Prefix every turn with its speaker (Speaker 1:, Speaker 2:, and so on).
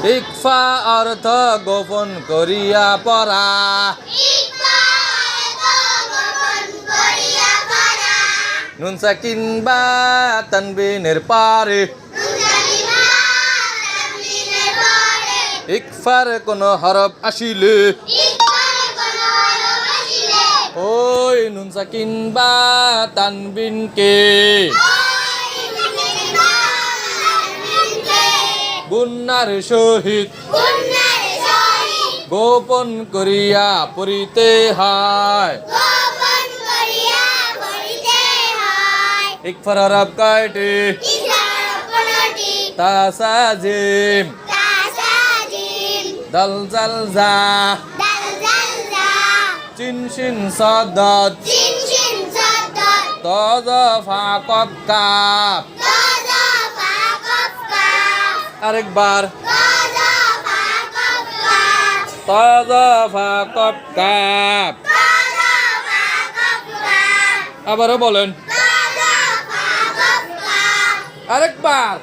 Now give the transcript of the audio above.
Speaker 1: ইকফা অর্থ গোপন করিয়া পড়া। নুন সাকিন বা তানবিনের পারে ইকফার কোন হরফ আসিলে ওই নুন সাকিন বা তানবিনকে গুন্নার সহিত গোপন করিয়া পড়িতে হয়। ইকফার হরফ কয়টি? তাসা জিম দাল জাল জা চিন শিন সাদ দাদ ত জ ফা কফ কাফ। আরেকবার ত জ ফা কফ কাফ। আবারও বলেন আরেকবার।